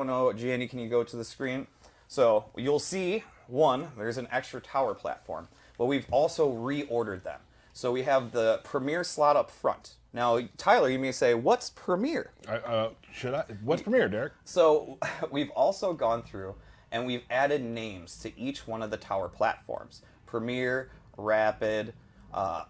Oh no, Gianni, can you go to the screen? So you'll see, one, there's an extra tower platform, but we've also reordered them. So we have the Premiere slot up front. Now, Tyler, you may say, what's Premiere? Should I? What's Premiere, Derek? So we've also gone through and we've added names to each one of the tower platforms. Premiere, Rapid,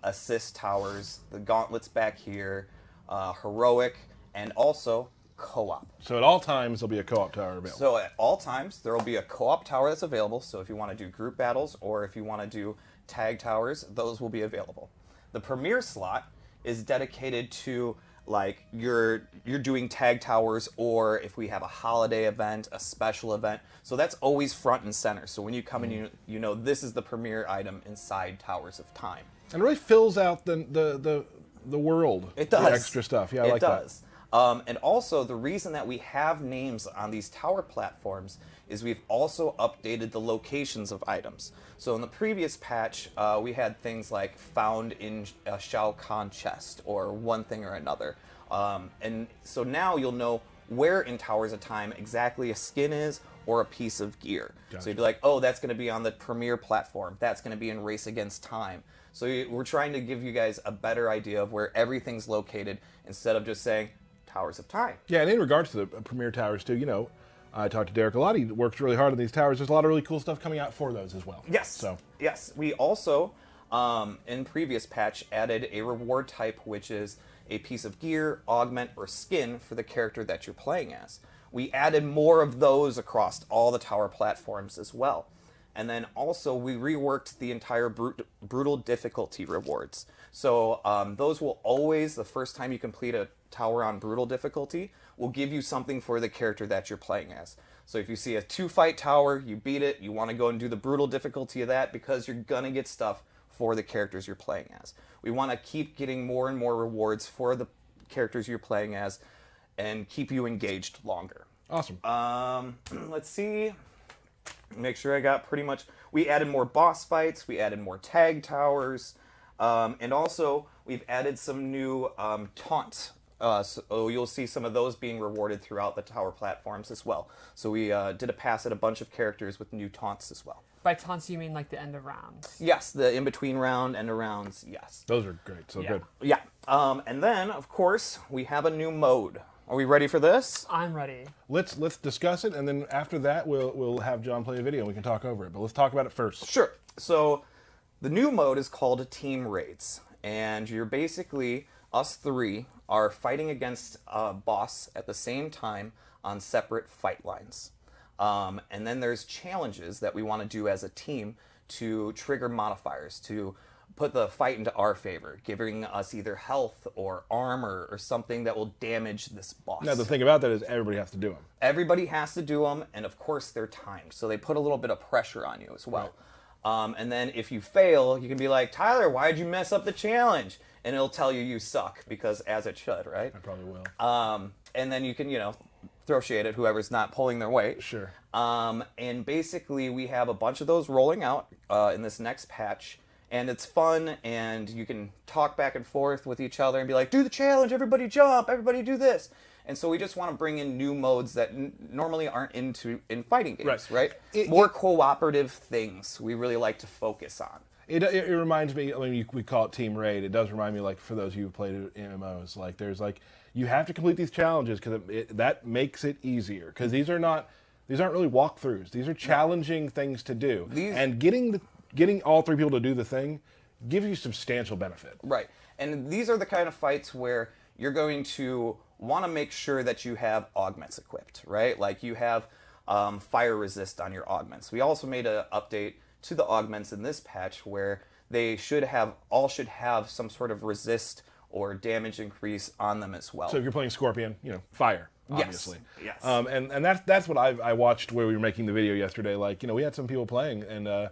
Assist Towers, the Gauntlets back here, Heroic, and also Co-op. So at all times there'll be a co-op tower available. So at all times, there will be a co-op tower that's available. So if you want to do group battles or if you want to do tag towers, those will be available. The Premiere slot is dedicated to like you're doing tag towers, or if we have a holiday event, a special event. So that's always front and center. So when you come in, you know this is the Premiere item inside Towers of Time. And it really fills out the world. It does. The extra stuff. Yeah, I like that. It does. And also, the reason that we have names on these tower platforms is we've also updated the locations of items. So in the previous patch, we had things like found in a Shao Kahn chest or one thing or another. And so now you'll know where in Towers of Time exactly a skin is or a piece of gear. Gotcha. So you'd be like, oh, that's going to be on the Premiere platform. That's going to be in Race Against Time. So we're trying to give you guys a better idea of where everything's located instead of just saying, Towers of Time. Yeah, and in regards to the Premiere Towers too, you know, I talked to Derek a lot. He works really hard on these towers. There's a lot of really cool stuff coming out for those as well. Yes. So yes, we also in previous patch added a reward type, which is a piece of gear, augment, or skin for the character that you're playing as. We added more of those across all the tower platforms as well. And then also we reworked the entire brutal difficulty rewards. So those will always, the first time you complete a tower on brutal difficulty, will give you something for the character that you're playing as. So if you see a 2-fight tower, you beat it, you want to go and do the brutal difficulty of that because you're going to get stuff for the characters you're playing as. We want to keep getting more and more rewards for the characters you're playing as and keep you engaged longer. Awesome. Let's see. Make sure I got pretty much. We added more boss fights. We added more tag towers, and also we've added some new taunts. So you'll see some of those being rewarded throughout the tower platforms as well. So we did a pass at a bunch of characters with new taunts as well. By taunts, you mean like the end of rounds? Yes, the in-between round, end of rounds, yes. Those are great, so good. Yeah. And then, of course, we have a new mode. Are we ready for this? I'm ready. Let's discuss it, and then after that, we'll have John play a video, and we can talk over it. But let's talk about it first. Sure. So the new mode is called Team Raids, and you're basically, us three are fighting against a boss at the same time on separate fight lines. And then there's challenges that we want to do as a team to trigger modifiers, to put the fight into our favor, giving us either health or armor or something that will damage this boss. Now, the thing about that is everybody has to do them. Everybody has to do them, and of course they're timed, so they put a little bit of pressure on you as well. Right. And then if you fail, you can be like, Tyler, why'd you mess up the challenge? And it'll tell you suck, because as it should, right? I probably will. And then you can, throw shade at whoever's not pulling their weight. Sure. And basically we have a bunch of those rolling out in this next patch. And it's fun, and you can talk back and forth with each other and be like, do the challenge, everybody jump, everybody do this. And so we just want to bring in new modes that normally aren't in fighting games, right? More cooperative things we really like to focus on. It reminds me, I mean, we call it Team Raid. It does remind me, like, for those of you who played MMOs, like, there's, like, you have to complete these challenges because that makes it easier. Because these aren't really walkthroughs. These are challenging things to do. And getting all three people to do the thing gives you substantial benefit. Right. And these are the kind of fights where you're going to want to make sure that you have augments equipped, right? Like you have fire resist on your augments. We also made an update to the augments in this patch where they should have some sort of resist or damage increase on them as well. So if you're playing Scorpion, fire. Obviously. Yes. And that's what I watched where we were making the video yesterday. Like, we had some people playing and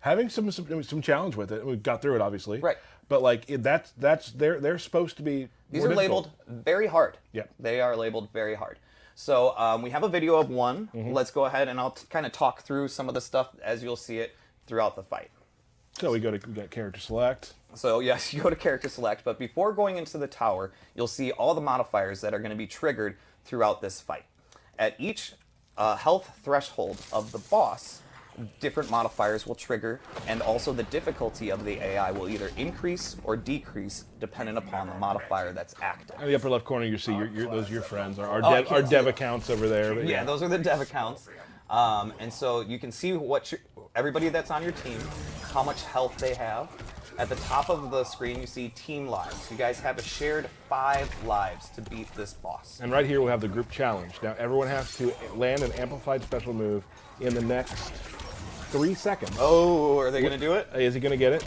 having some challenge with it. We got through it, obviously. Right. But like they're supposed to be. These are labeled very hard. Yeah. They are labeled very hard. So we have a video of one. Mm-hmm. Let's go ahead and I'll kind of talk through some of the stuff as you'll see it throughout the fight. So we got character select. So yes, you go to character select, but before going into the tower, you'll see all the modifiers that are going to be triggered throughout this fight. At each health threshold of the boss, different modifiers will trigger, and also the difficulty of the AI will either increase or decrease depending upon the modifier that's active. In the upper left corner, you see those are your friends, our I dev, can't see dev it. accounts over there. But Yeah, those are the dev accounts. And so you can see everybody that's on your team, how much health they have. At the top of the screen, you see team lives. You guys have a shared 5 lives to beat this boss. And right here, we'll have the group challenge. Now, everyone has to land an amplified special move in the next 3 seconds. Oh, are they going to do it? Is he going to get it?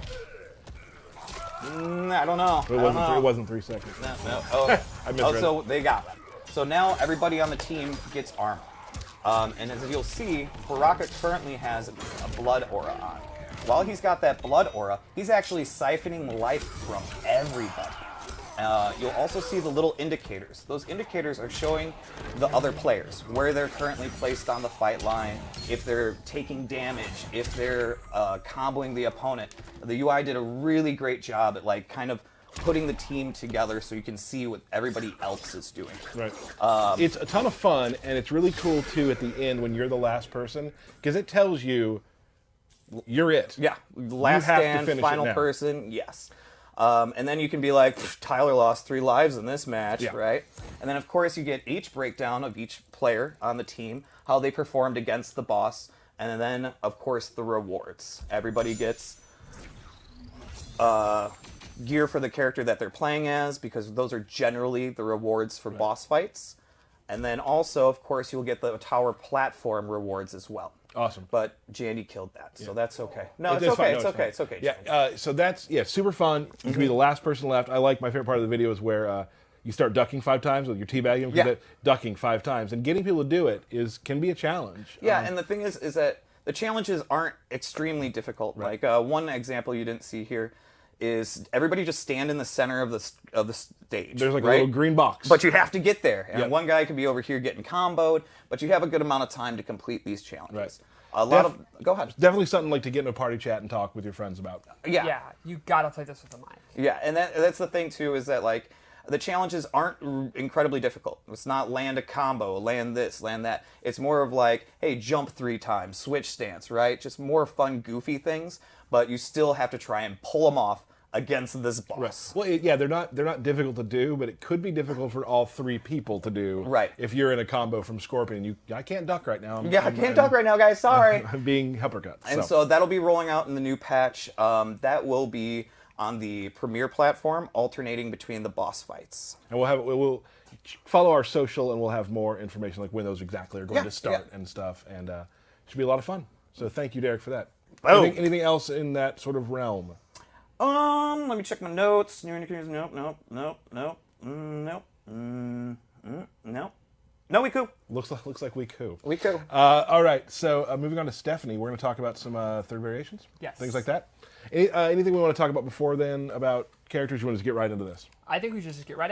I don't know. It wasn't 3 seconds. No. Oh, I misread so they got it. So now everybody on the team gets armor. And as you'll see, Baraka currently has a blood aura on. While he's got that blood aura, he's actually siphoning life from everybody. You'll also see the little indicators. Those indicators are showing the other players, where they're currently placed on the fight line, if they're taking damage, if they're comboing the opponent. The UI did a really great job at like kind of putting the team together so you can see what everybody else is doing. Right. It's a ton of fun, and it's really cool too at the end when you're the last person, because it tells you you're it. Yeah, last have to stand, finish it final now. person, yes. And then you can be like, Tyler lost 3 lives in this match, Yeah. right? And then, of course, you get each breakdown of each player on the team, how they performed against the boss, and then, of course, the rewards. Everybody gets gear for the character that they're playing as, because those are generally the rewards for boss fights. And then also, of course, you'll get the tower platform rewards as well. Awesome. But Jandy killed that, so that's okay. No, it's It's fine. okay. No, It's it's okay. fine. It's okay. Yeah. Jandy. So that's super fun. You can be the last person left. I like my favorite part of the video is where you start ducking 5 times with your teabagging. Yeah. Ducking 5 times and getting people to do it can be a challenge. Yeah, and the thing is that the challenges aren't extremely difficult. Right. Like one example you didn't see here is everybody just stand in the center of the stage. There's like right? a little green box. But you have to get there, and Yep. one guy could be over here getting comboed. But you have a good amount of time to complete these challenges. Right. A lot of go ahead. Definitely something like to get in a party chat and talk with your friends about. Yeah. Yeah, you gotta play this with a mic. Yeah, and that's the thing too, is that like the challenges aren't incredibly difficult. It's not land a combo, land this, land that. It's more of like, hey, jump 3 times, switch stance, right? Just more fun, goofy things, but you still have to try and pull them off against this boss. Well, yeah, they're not difficult to do, but it could be difficult for all 3 people to do. Right. If you're in a combo from Scorpion, I can't duck right now. I can't talk right now, guys. Sorry. I'm being uppercut. And so that'll be rolling out in the new patch. That will be on the Premiere platform, alternating between the boss fights. And we'll follow our social, and we'll have more information like when those exactly are going to start and stuff. And it should be a lot of fun. So thank you, Derek, for that. Boom. Anything else in that sort of realm? Let me check my notes. New indicators. Nope. No, we cool. Looks like we cool. We cool. All right, so moving on to Stephanie, we're going to talk about some third variations. Yes. Things like that. Anything we want to talk about before then about characters? You want to just get right into this? I think we should just get right into